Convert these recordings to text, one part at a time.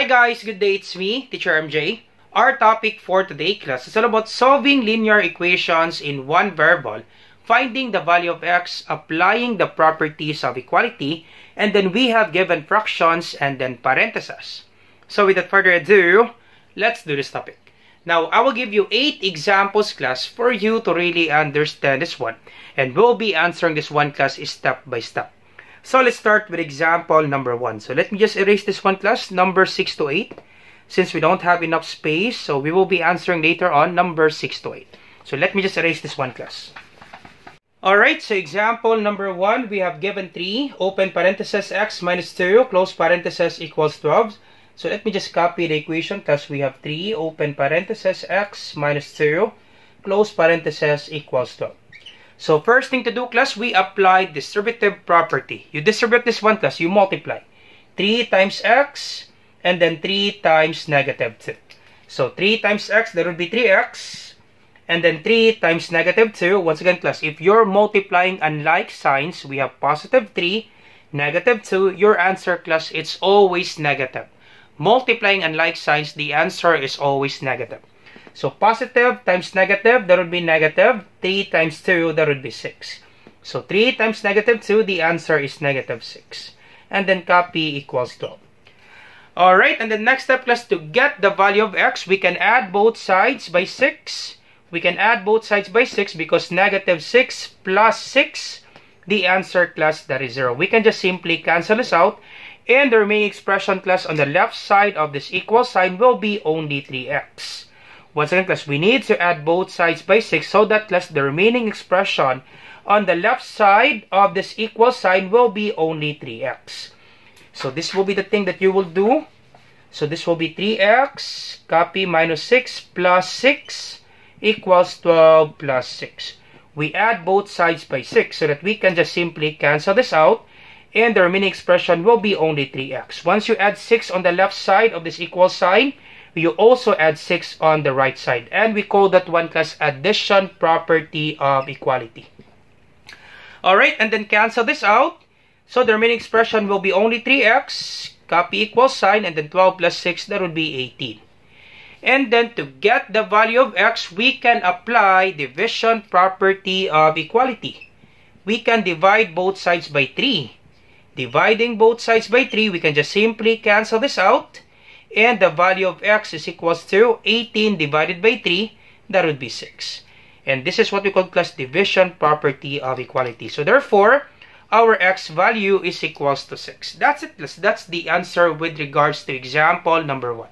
Hi guys, good day, it's me, Teacher MJ. Our topic for today class is all about solving linear equations in one variable, finding the value of x, applying the properties of equality, and then we have given fractions and then parentheses. So without further ado, let's do this topic. Now, I will give you 8 examples class for you to really understand this one. And we'll be answering this one class step by step. So let's start with example number 1. So let me just erase this one class, number 6 to 8. Since we don't have enough space, so we will be answering later on number 6 to 8. So let me just erase this one class. Alright, so example number 1, we have given 3, open parenthesis x minus 2, close parenthesis equals 12. So let me just copy the equation because we have 3, open parenthesis x minus 2, close parenthesis equals 12. So first thing to do class, we apply distributive property. You distribute this one class, you multiply. 3 times x and then 3 times negative 2. So 3 times x, that would be 3x. And then 3 times negative 2. Once again class, if you're multiplying unlike signs, we have positive 3, negative 2. Your answer class, it's always negative. Multiplying unlike signs, the answer is always negative. So positive times negative, that would be negative. 3 times 2, that would be 6. So 3 times negative 2, the answer is negative 6. And then copy equals 12. Alright, and the next step class, to get the value of x, we can add both sides by 6. We can add both sides by 6 because negative 6 plus 6, the answer class, that is 0. We can just simply cancel this out. And the remaining expression class on the left side of this equal sign will be only 3x. Once again class, we need to add both sides by 6 so that class the remaining expression on the left side of this equal sign will be only 3x. So this will be the thing that you will do. So this will be 3x, copy minus 6 plus 6 equals 12 plus 6. We add both sides by 6 so that we can just simply cancel this out. And the remaining expression will be only 3x. Once you add 6 on the left side of this equal sign, you also add 6 on the right side. And we call that one class addition property of equality. Alright, and then cancel this out. So the remaining expression will be only 3x, copy equal sign, and then 12 plus 6, that would be 18. And then to get the value of x, we can apply division property of equality. We can divide both sides by 3. Dividing both sides by 3, we can just simply cancel this out. And the value of x is equals to 18 divided by 3. That would be 6. And this is what we call class division property of equality. So therefore, our x value is equals to 6. That's it. That's the answer with regards to example number 1.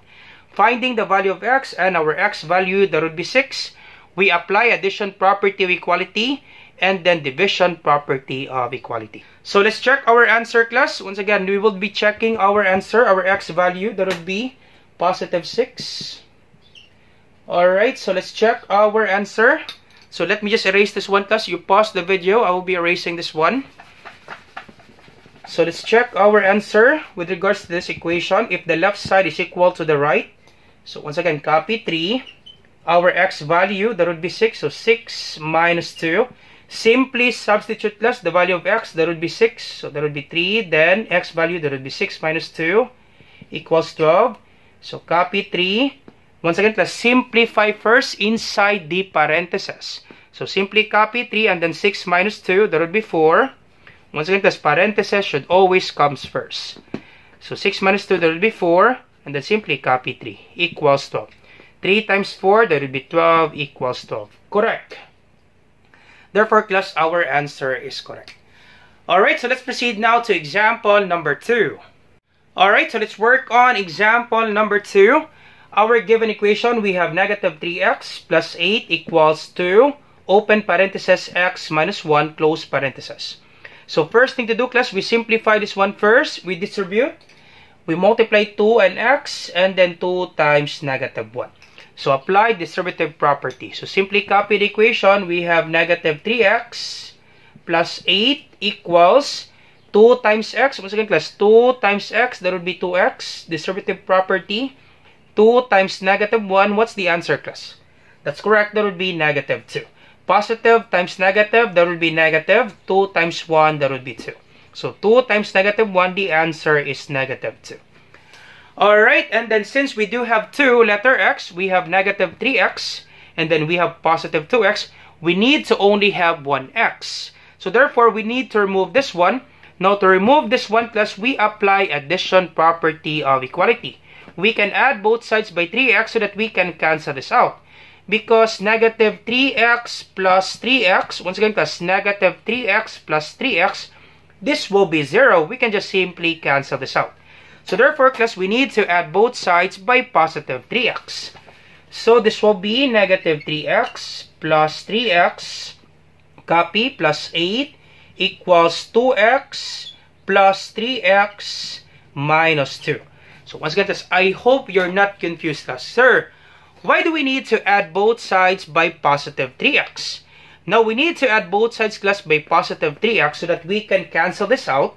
Finding the value of x and our x value, that would be 6. We apply addition property of equality and then division property of equality. So let's check our answer class. Once again, we will be checking our answer, our x value, that would be positive 6. Alright, so let's check our answer. So let me just erase this one class. You pause the video, I will be erasing this one. So let's check our answer with regards to this equation. If the left side is equal to the right, so once again, copy 3. Our x value, that would be 6. So 6 minus 2. Simply substitute class the value of x, that would be 6. So that would be 3. Then x value, that would be 6 minus 2 equals 12. So copy 3. Once again class, simplify first inside the parentheses. So simply copy 3 and then 6 minus 2, that would be 4. Once again class, parentheses should always comes first. So 6 minus 2, that would be 4. And then simply copy 3 equals 12. 3 times 4, that would be 12 equals 12. Correct. Therefore, class, our answer is correct. Alright, so let's proceed now to example number 2. Alright, so let's work on example number 2. Our given equation, we have negative 3x plus 8 equals 2. Open parenthesis x minus 1, close parenthesis. So first thing to do, class, we simplify this one first. We distribute. We multiply 2 and x and then 2 times negative 1. So apply distributive property. So simply copy the equation. We have negative 3x plus 8 equals 2 times x. Once again class, 2 times x, that would be 2x. Distributive property. 2 times negative 1. What's the answer class? That's correct. That would be negative 2. Positive times negative, that would be negative. 2 times 1, that would be 2. So 2 times negative 1, the answer is negative 2. Alright, and then since we do have 2, letter x, we have negative 3x, and then we have positive 2x, we need to only have 1x. So therefore, we need to remove this one. Now to remove this one plus, we apply addition property of equality. We can add both sides by 3x so that we can cancel this out. Because negative 3x plus 3x, once again plus negative 3x plus 3x, this will be 0. We can just simply cancel this out. So therefore, class, we need to add both sides by positive 3x. So this will be negative 3x plus 3x, copy, plus 8 equals 2x plus 3x minus 2. So once again, class, I hope you're not confused, class. Sir, why do we need to add both sides by positive 3x? Now, we need to add both sides, class, by positive 3x so that we can cancel this out.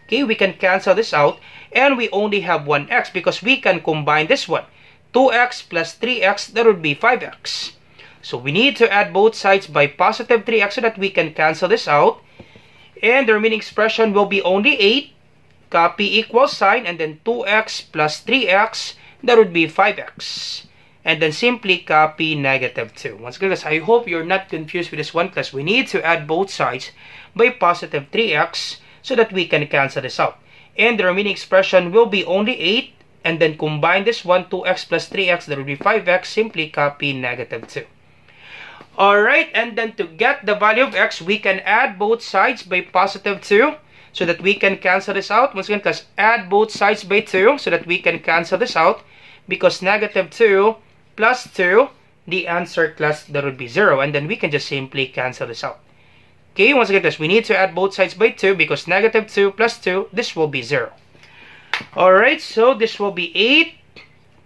Okay, we can cancel this out. And we only have 1x because we can combine this one. 2x plus 3x, that would be 5x. So we need to add both sides by positive 3x so that we can cancel this out. And the remaining expression will be only 8. Copy equal sign, and then 2x plus 3x, that would be 5x. And then simply copy negative 2. Once again, I hope you're not confused with this one, class. We need to add both sides by positive 3x so that we can cancel this out. And the remaining expression will be only 8. And then combine this one, 2x plus 3x, that will be 5x. Simply copy negative 2. Alright, and then to get the value of x, we can add both sides by positive 2 so that we can cancel this out. Once again, class, add both sides by 2 so that we can cancel this out. Because negative 2 plus 2, the answer, class, that would be 0. And then we can just simply cancel this out. Okay, once again, class, we need to add both sides by 2 because negative 2 plus 2, this will be 0. Alright, so this will be 8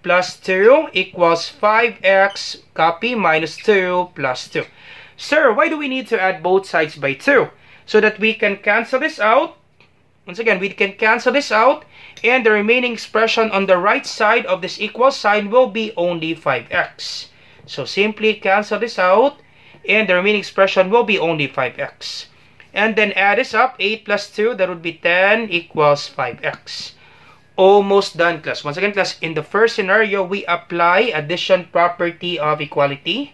plus 2 equals 5x, copy, minus 2 plus 2. Sir, why do we need to add both sides by 2? So that we can cancel this out. Once again, we can cancel this out. And the remaining expression on the right side of this equal sign will be only 5x. So simply cancel this out. And the remaining expression will be only 5x. And then add this up. 8 plus 2, that would be 10 equals 5x. Almost done, class. Once again, class, in the first scenario, we apply addition property of equality.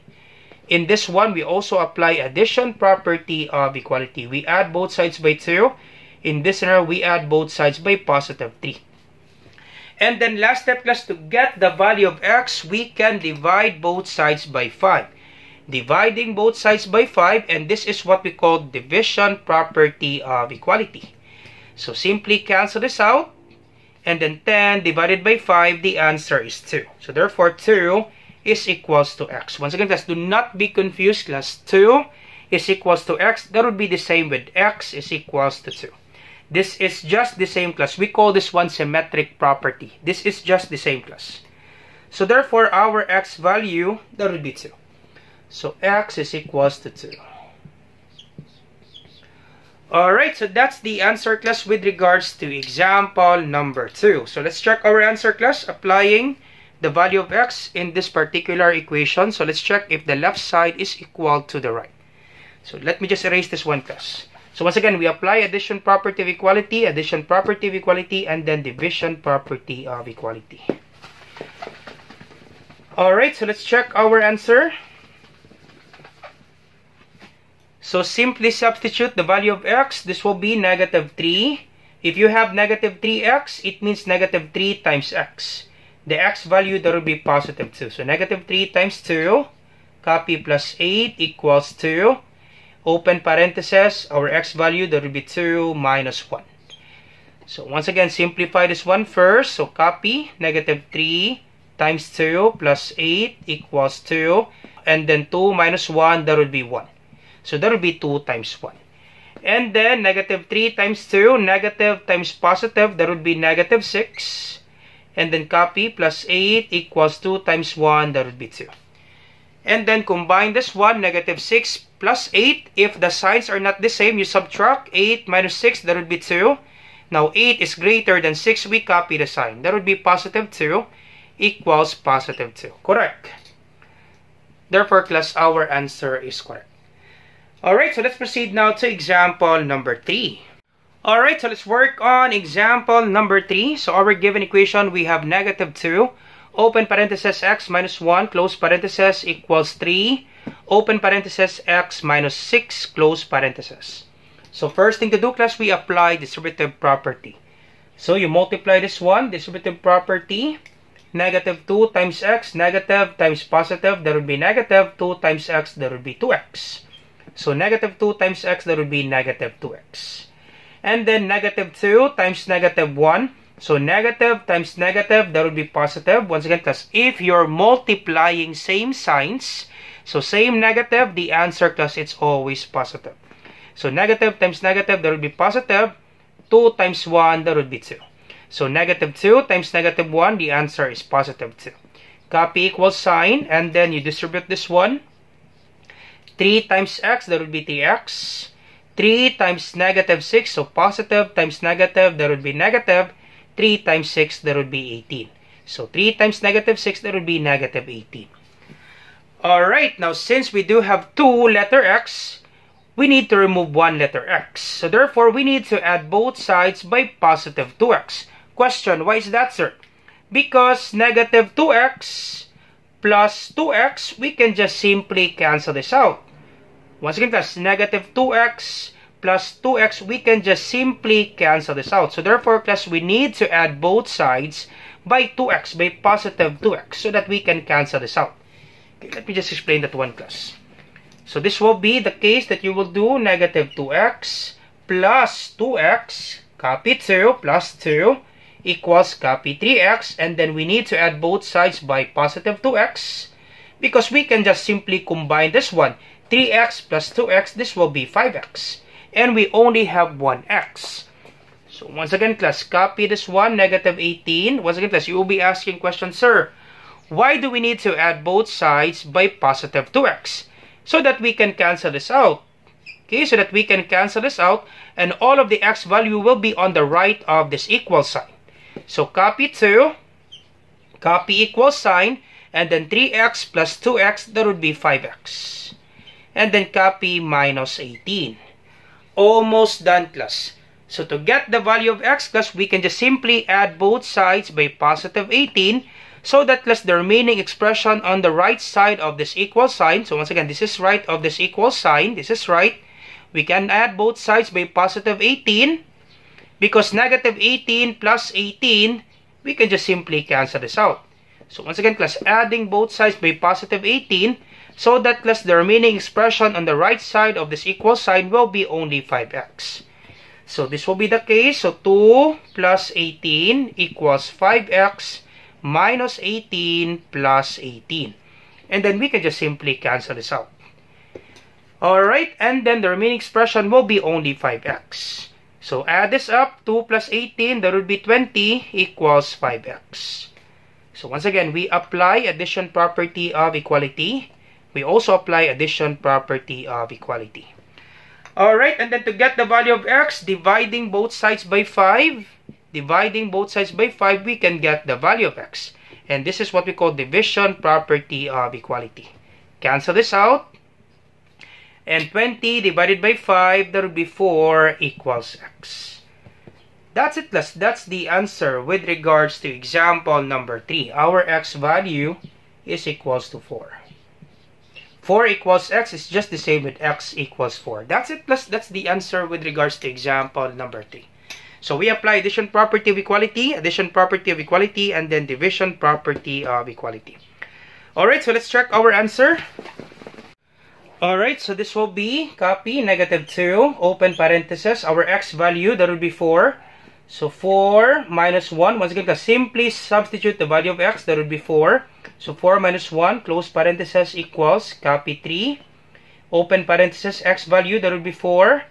In this one, we also apply addition property of equality. We add both sides by 2. In this scenario, we add both sides by positive 3. And then last step, class, to get the value of x, we can divide both sides by 5. Dividing both sides by 5, and this is what we call division property of equality. So simply cancel this out. And then 10 divided by 5, the answer is 2. So therefore, 2 is equals to x. Once again, class, do not be confused, class. 2 is equals to x. That would be the same with x is equals to 2. This is just the same, class. We call this one symmetric property. This is just the same, class. So therefore, our x value, that would be 2. So x is equals to 2. Alright, so that's the answer, class, with regards to example number 2. So let's check our answer, class, applying the value of x in this particular equation. So let's check if the left side is equal to the right. So let me just erase this one, class. So once again, we apply addition property of equality, and then division property of equality. Alright, so let's check our answer. So simply substitute the value of x. This will be negative 3. If you have negative 3x, it means negative 3 times x. The x value, that will be positive 2. So negative 3 times 2, copy, plus 8 equals 2. Open parentheses, our x value, that will be 2 minus 1. So once again, simplify this one first. So copy, negative 3 times 2 plus 8 equals 2. And then 2 minus 1, that will be 1. So that will be 2 times 1. And then negative 3 times 2, negative times positive, that would be negative 6. And then copy, plus 8 equals 2 times 1, that would be 2. And then combine this one, negative 6 plus 8. If the signs are not the same, you subtract 8 minus 6, that would be 2. Now 8 is greater than 6, we copy the sign. That would be positive 2 equals positive 2. Correct. Therefore, class, our answer is correct. Alright, so let's proceed now to example number 3. Alright, so let's work on example number 3. So our given equation, we have negative 2, open parenthesis x minus 1, close parenthesis, equals 3, open parenthesis x minus 6, close parenthesis. So first thing to do, class, we apply distributive property. So you multiply this one, distributive property, negative 2 times x, negative times positive, that would be negative 2 times x, that would be 2x. So negative 2 times x, that would be negative 2x. And then negative 2 times negative 1. So negative times negative, that would be positive. Once again, class, if you're multiplying same signs, so same negative, the answer, class, it's always positive. So negative times negative, that would be positive. 2 times 1, that would be 2. So negative 2 times negative 1, the answer is positive 2. Copy equals sign, and then you distribute this one. 3 times x, that would be 3x. 3 times negative 6, so positive times negative, that would be negative. 3 times 6, that would be 18. So 3 times negative 6, that would be negative 18. Alright, now since we do have 2 letter x, we need to remove 1 letter x. So therefore, we need to add both sides by positive 2x. Question, why is that, sir? Because negative 2x plus 2x, we can just simply cancel this out. Once again, class, negative 2x plus 2x, we can just simply cancel this out. So therefore, class, we need to add both sides by 2x, by positive 2x, so that we can cancel this out. Okay, let me just explain that one, class. So this will be the case that you will do negative 2x plus 2x, copy 2, plus 2, equals copy 3x, and then we need to add both sides by positive 2x, because we can just simply combine this one. 3x plus 2x, this will be 5x. And we only have 1x. So once again, class, copy this one, negative 18. Once again, class, you will be asking questions, sir, why do we need to add both sides by positive 2x? So that we can cancel this out. Okay, so that we can cancel this out, and all of the x value will be on the right of this equal sign. So copy 2, copy equal sign, and then 3x plus 2x, that would be 5x. And then copy minus 18. Almost done, class. So to get the value of x, class, we can just simply add both sides by positive 18, so that, class, the remaining expression on the right side of this equal sign, so once again, this is right of this equal sign, this is right, we can add both sides by positive 18, because negative 18 plus 18, we can just simply cancel this out. So once again, class, adding both sides by positive 18, so that, class, the remaining expression on the right side of this equal sign will be only 5x. So this will be the case. So 2 plus 18 equals 5x minus 18 plus 18. And then we can just simply cancel this out. Alright, and then the remaining expression will be only 5x. So add this up, 2 plus 18, that would be 20, equals 5x. So once again, we apply addition property of equality. We also apply addition property of equality. Alright, and then to get the value of x, dividing both sides by 5, we can get the value of x. And this is what we call division property of equality. Cancel this out. And 20 divided by 5, that would be 4, equals x. That's it, class. That's the answer with regards to example number 3. Our x value is equals to 4. 4 equals x is just the same with x equals 4. That's it, plus that's the answer with regards to example number 3. So we apply addition property of equality, and then division property of equality. Alright, so let's check our answer. Alright, so this will be copy negative 2, open parenthesis, our x value, that will be 4. So 4 minus 1, once again, simply substitute the value of x, that would be 4. So 4 minus 1, close parenthesis, equals, copy 3. Open parenthesis, x value, that would be 4.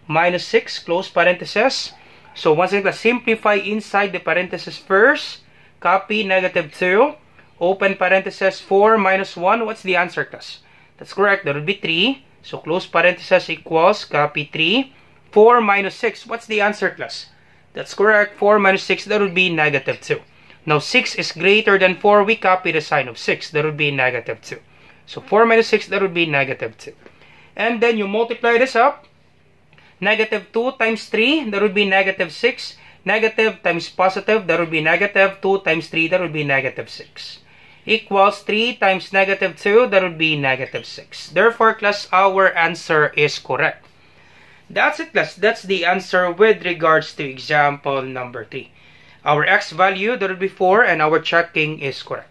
Minus 6, close parenthesis. So once again, simplify inside the parenthesis first. Copy negative 2. Open parenthesis, 4 minus 1. What's the answer, class? That's correct, that would be 3. So close parenthesis equals, copy 3. 4 minus 6, what's the answer, class? That's correct, 4 minus 6, that would be negative 2. Now 6 is greater than 4, we copy the sign of 6, that would be negative 2. So 4 minus 6, that would be negative 2. And then you multiply this up. Negative 2 times 3, that would be negative 6. Negative times positive, that would be negative. 2 times 3, that would be negative 6. Equals 3 times negative 2, that would be negative 6. Therefore, class, our answer is correct. That's it, class. That's the answer with regards to example number 3. Our x value, that would be 4, and our checking is correct.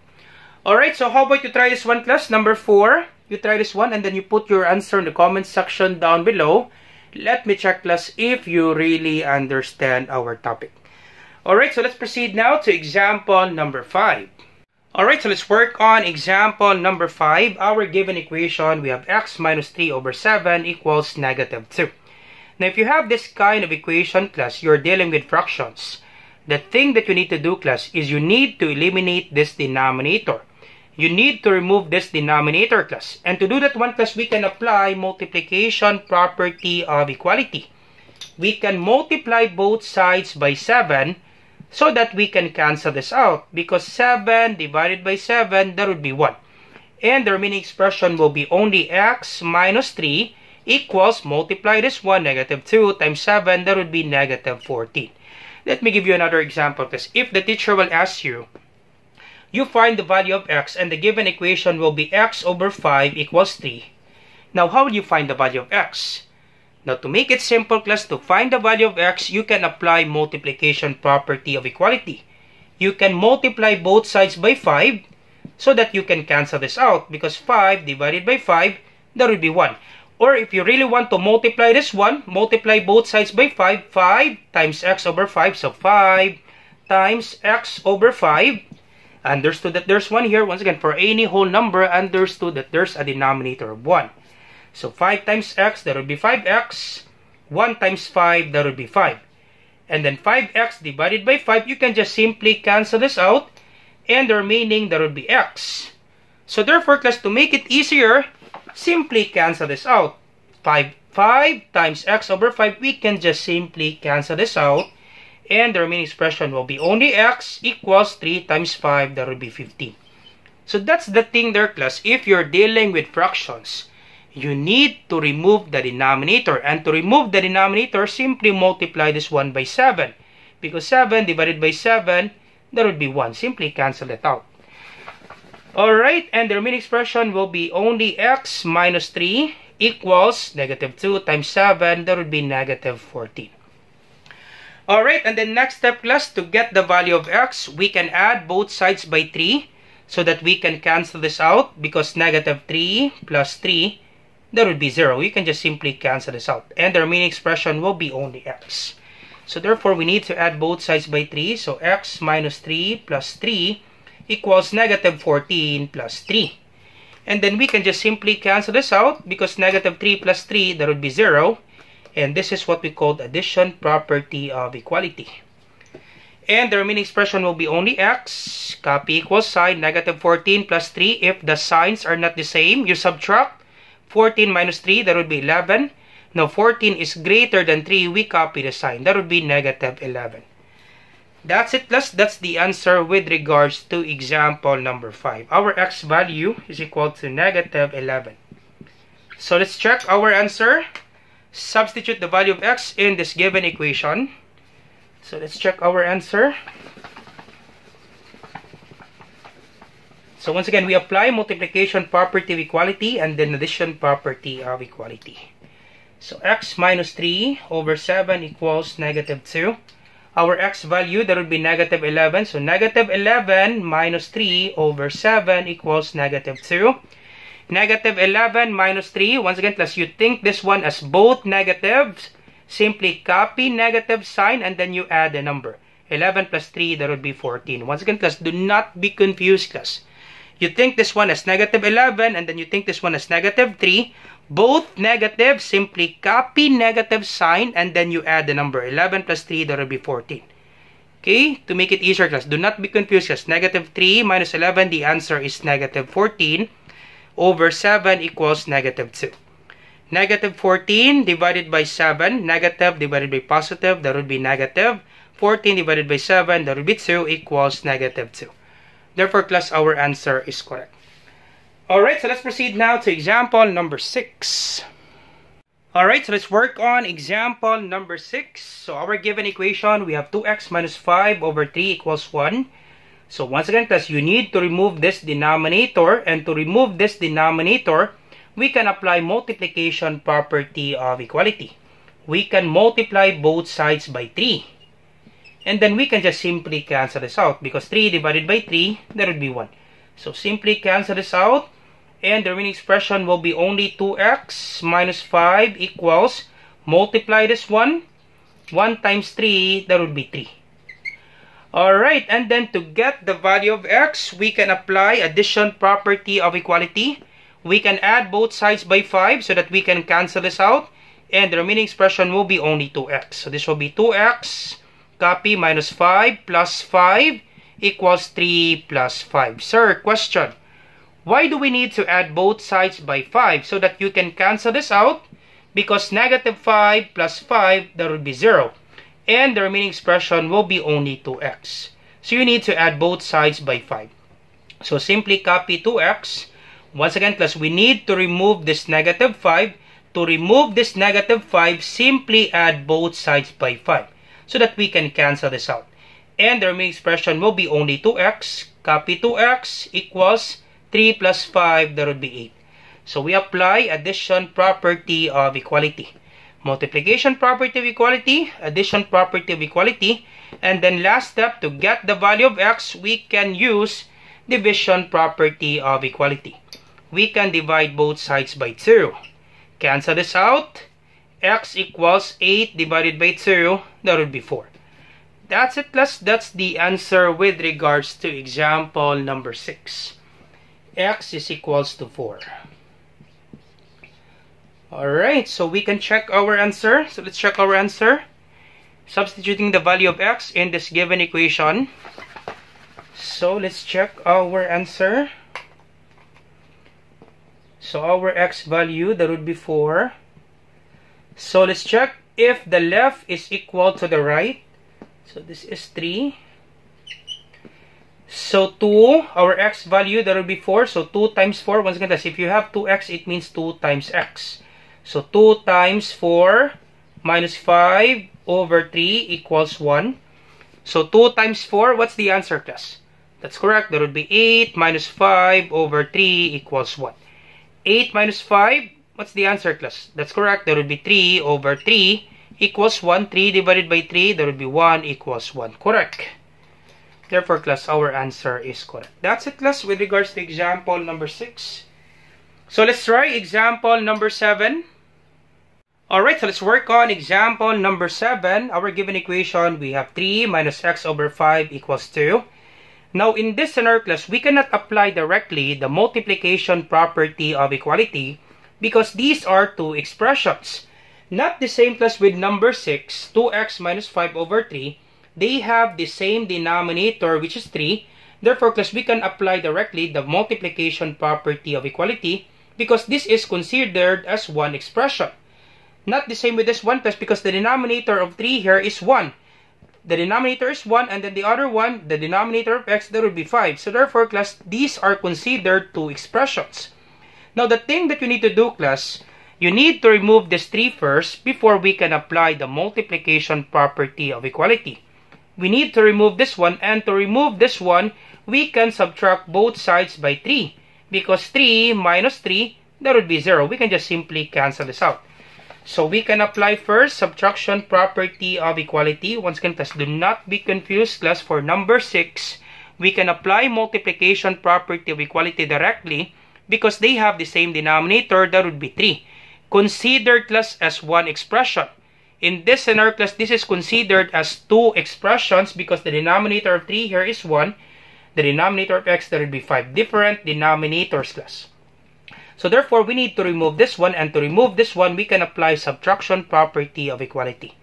Alright, so how about you try this one, class? Number 4, you try this one, and then you put your answer in the comment section down below. Let me check, class, if you really understand our topic. Alright, so let's proceed now to example number 5. Alright, so let's work on example number 5. Our given equation, we have x minus 3 over 7 equals negative 2. Now, if you have this kind of equation, class, you're dealing with fractions. The thing that you need to do, class, is you need to eliminate this denominator. You need to remove this denominator, class. And to do that one, class, we can apply multiplication property of equality. We can multiply both sides by 7 so that we can cancel this out. Because 7 divided by 7, that would be 1. And the remaining expression will be only x minus 3 equals, multiply this one, negative 2 times 7, that would be negative 14. Let me give you another example, class. If the teacher will ask you, you find the value of x and the given equation will be x over 5 equals 3. Now, how will you find the value of x? Now, to make it simple, class, to find the value of x, you can apply multiplication property of equality. You can multiply both sides by 5 so that you can cancel this out, because 5 divided by 5, that would be 1. Or if you really want to multiply this one, multiply both sides by 5. 5 times x over 5. So 5 times x over 5. Understood that there's 1 here. Once again, for any whole number, understood that there's a denominator of 1. So 5 times x, that would be 5x. 1 times 5, that would be 5. And then 5x divided by 5, you can just simply cancel this out. And the remaining, that would be x. So therefore, class, to make it easier, simply cancel this out. 5 times x over 5, we can just simply cancel this out. And the remaining expression will be only x equals 3 times 5, that would be 15. So that's the thing there, class. If you're dealing with fractions, you need to remove the denominator. And to remove the denominator, simply multiply this one by 7. Because 7 divided by 7, that would be 1. Simply cancel it out. Alright, and the remaining expression will be only x minus 3 equals negative 2 times 7, that would be negative 14. Alright, and then next step, class, to get the value of x, we can add both sides by 3 so that we can cancel this out, because negative 3 plus 3, that would be 0. You can just simply cancel this out. And the remaining expression will be only x. So therefore, we need to add both sides by 3. So x minus 3 plus 3 equals negative 14 plus 3. And then we can just simply cancel this out, because negative 3 plus 3, that would be 0. And this is what we call addition property of equality. And the remaining expression will be only x. Copy equals sign. Negative 14 plus 3. If the signs are not the same, you subtract. 14 minus 3, that would be 11. Now 14 is greater than 3, we copy the sign. That would be negative 11. That's it, class. That's the answer with regards to example number 5. Our x value is equal to negative 11. So let's check our answer. Substitute the value of x in this given equation. So let's check our answer. So once again, we apply multiplication property of equality and then addition property of equality. So x minus 3 over 7 equals negative 2. Our x value, that would be negative 11. So negative 11 minus 3 over 7 equals negative 2. Negative 11 minus 3. Once again, class, you think this one as both negatives. Simply copy negative sign and then you add a number. 11 plus 3, that would be 14. Once again, class, do not be confused, class. You think this one as negative 11 and then you think this one as negative 3. Both negative, simply copy negative sign and then you add the number. 11 plus 3, that will be 14. Okay, to make it easier, class, do not be confused, class. Negative 3 minus 11, the answer is negative 14 over 7 equals negative 2. Negative 14 divided by 7, negative divided by positive, that would be negative. 14 divided by 7, that would be 2, equals negative 2. Therefore, class, our answer is correct. Alright, so let's proceed now to example number 6. Alright, so let's work on example number 6. So our given equation, we have 2x minus 5 over 3 equals 1. So once again, class, you need to remove this denominator. And to remove this denominator, we can apply multiplication property of equality. We can multiply both sides by 3. And then we can just simply cancel this out. Because 3 divided by 3, that would be 1. So simply cancel this out. And the remaining expression will be only 2x minus 5 equals, multiply this 1 times 3, that would be 3. Alright, and then to get the value of x, we can apply addition property of equality. We can add both sides by 5 so that we can cancel this out. And the remaining expression will be only 2x. So this will be 2x, copy, minus 5 plus 5 equals 3 plus 5. Sir, question. Why do we need to add both sides by 5 so that you can cancel this out? Because negative 5 plus 5, that would be 0. And the remaining expression will be only 2x. So you need to add both sides by 5. So simply copy 2x. Once again, class, we need to remove this negative 5. To remove this negative 5, simply add both sides by 5 so that we can cancel this out. And the remaining expression will be only 2x. Copy 2x equals 3 plus 5, that would be 8. So we apply addition property of equality. Multiplication property of equality, addition property of equality, and then last step, to get the value of x, we can use division property of equality. We can divide both sides by 2. Cancel this out. X equals 8 divided by 2, that would be 4. That's it, class. That's the answer with regards to example number 6. X is equals to 4. Alright, so we can check our answer. So let's check our answer. Substituting the value of x in this given equation. So let's check our answer. So our x value, that would be 4. So let's check if the left is equal to the right. So this is 3. So 2, our x value, that will be 4. So 2 times 4, once again, if you have 2x, it means 2 times x. So 2 times 4 minus 5 over 3 equals 1. So 2 times 4, what's the answer, class? That's correct. That would be 8 minus 5 over 3 equals 1. 8 minus 5, what's the answer, class? That's correct. That would be 3 over 3 equals 1. 3 divided by 3, that would be 1 equals 1. Correct. Therefore, class, our answer is correct. That's it, class, with regards to example number 6. So let's try example number 7. Alright, so let's work on example number 7. Our given equation, we have 3 minus x over 5 equals 2. Now, in this scenario, class, we cannot apply directly the multiplication property of equality because these are two expressions. Not the same, class, with number 6, 2x minus 5 over 3. They have the same denominator, which is 3. Therefore, class, we can apply directly the multiplication property of equality because this is considered as one expression. Not the same with this one, class, because the denominator of 3 here is 1. The denominator is 1, and then the other one, the denominator of x, that would be 5. So therefore, class, these are considered two expressions. Now, the thing that you need to do, class, you need to remove this 3 first before we can apply the multiplication property of equality. We need to remove this one, and to remove this one, we can subtract both sides by 3. Because 3 minus 3, that would be 0. We can just simply cancel this out. So we can apply first subtraction property of equality. Once again, class, do not be confused, class. For number 6, we can apply multiplication property of equality directly because they have the same denominator, that would be 3. Considered, class, as one expression. In this scenario, class, this is considered as two expressions because the denominator of 3 here is 1. The denominator of x, that would be 5. Different denominators, class. So therefore, we need to remove this one, and to remove this one, we can apply subtraction property of equality.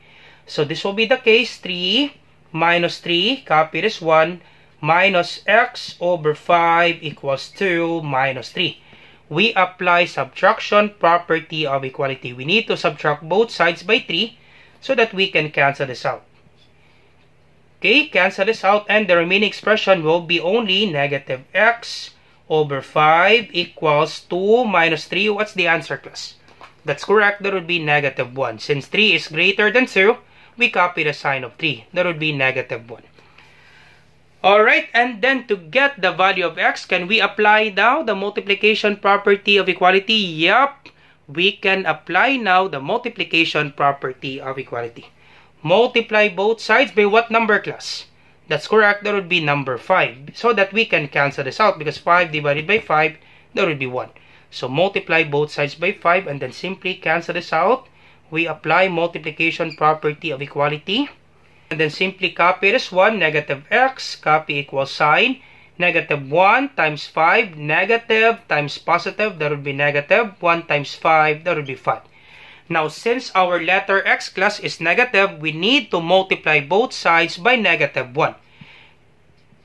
So this will be the case, 3 minus 3, copy this one, minus x over 5 equals 2 minus 3. We apply subtraction property of equality. We need to subtract both sides by 3 so that we can cancel this out. Okay, cancel this out, and the remaining expression will be only negative x over 5 equals 2 minus 3. What's the answer, class? That's correct. That would be negative 1. Since 3 is greater than 2, we copy the sign of 3. That would be negative 1. Alright, and then to get the value of x, can we apply now the multiplication property of equality? Yup, we can apply now the multiplication property of equality. Multiply both sides by what number, class? That's correct. That would be number 5. So that we can cancel this out because 5 divided by 5, that would be 1. So multiply both sides by 5 and then simply cancel this out. We apply multiplication property of equality. And then simply copy this one, negative x, copy equal sign. Negative 1 times 5, negative times positive, that would be negative. 1 times 5, that would be 5. Now, since our letter x, class, is negative, we need to multiply both sides by negative 1.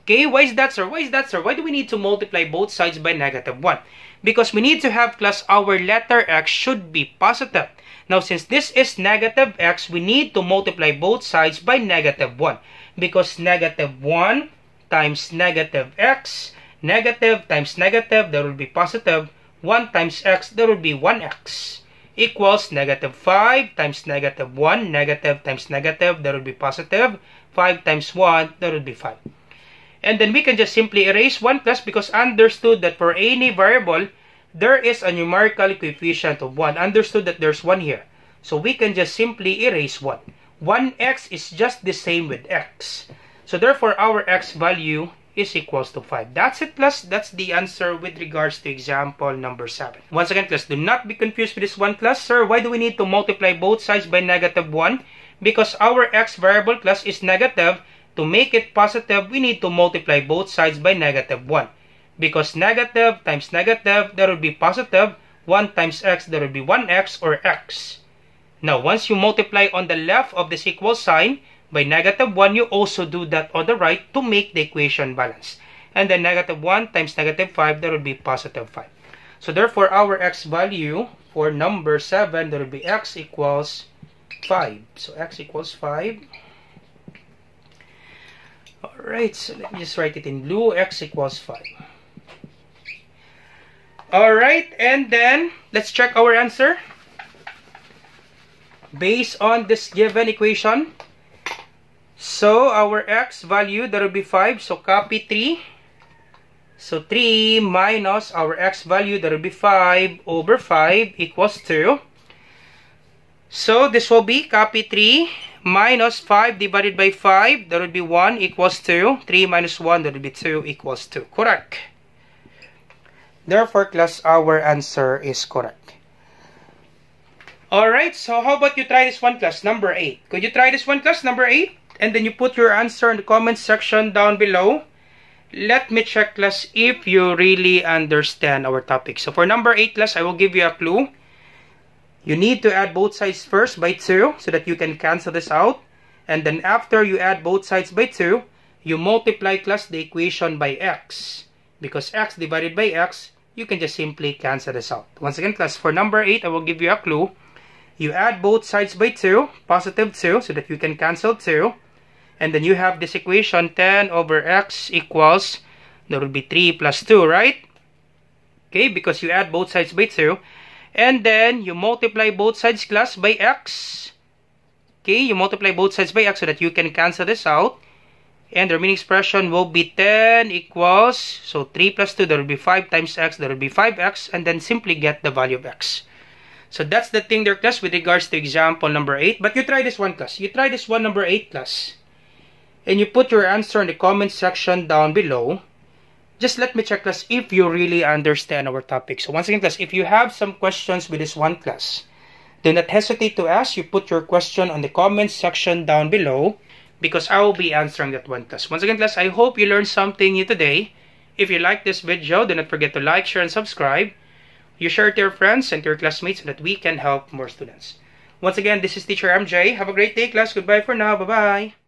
Okay, why is that, sir? Why is that, sir? Why do we need to multiply both sides by negative 1? Because we need to have, class, our letter x should be positive. Now, since this is negative x, we need to multiply both sides by negative 1. Because negative 1 times negative x, negative times negative, that will be positive. 1 times x, that will be 1x. Equals negative 5 times negative 1, negative times negative, that will be positive. 5 times 1, that will be 5. And then we can just simply erase 1 plus because understood that for any variable, there is a numerical coefficient of 1. Understood that there's 1 here. So we can just simply erase 1. 1x is just the same with x. So therefore, our x value is equals to 5. That's it, plus. That's the answer with regards to example number 7. Once again, class, do not be confused with this one, class. Sir, why do we need to multiply both sides by negative 1? Because our x variable, class, is negative. To make it positive, we need to multiply both sides by negative 1. Because negative times negative, that will be positive. 1 times x, that will be 1x or x. Now, once you multiply on the left of this equal sign by negative 1, you also do that on the right to make the equation balance. And then negative 1 times negative 5, that will be positive 5. So therefore, our x value for number 7, that will be x equals 5. So x equals 5. Alright, so let me just write it in blue. X equals 5. Alright, and then let's check our answer. Based on this given equation, so our x value, that will be 5. So copy 3. So 3 minus our x value, that will be 5 over 5 equals 2. So this will be copy 3 minus 5 divided by 5, that will be 1 equals 2. 3 minus 1, that will be 2 equals 2. Correct. Therefore, class, our answer is correct. Alright, so how about you try this one, class, number 8. Could you try this one, class, number 8? And then you put your answer in the comment section down below. Let me check, class, if you really understand our topic. So for number 8, class, I will give you a clue. You need to add both sides first by 2 so that you can cancel this out. And then after you add both sides by 2, you multiply, class, the equation by x. Because x divided by x, you can just simply cancel this out. Once again, class, for number 8, I will give you a clue. You add both sides by 2, positive 2, so that you can cancel 2. And then you have this equation, 10 over x equals, that will be 3 plus 2, right? Okay, because you add both sides by 2. And then you multiply both sides, class, by x. Okay, you multiply both sides by x so that you can cancel this out. And the remaining expression will be 10 equals, so 3 plus 2, that will be 5 times x, that will be 5x. And then simply get the value of x. So that's the thing there, class, with regards to example number 8. But you try this one, class. You try this one, number 8, class. And you put your answer in the comment section down below. Just let me check, class, if you really understand our topic. So once again, class, if you have some questions with this one, class, do not hesitate to ask. You put your question on the comment section down below because I will be answering that one, class. Once again, class, I hope you learned something new today. If you like this video, do not forget to like, share, and subscribe. You share it to your friends and to your classmates so that we can help more students. Once again, this is Teacher MJ. Have a great day, class. Goodbye for now. Bye-bye.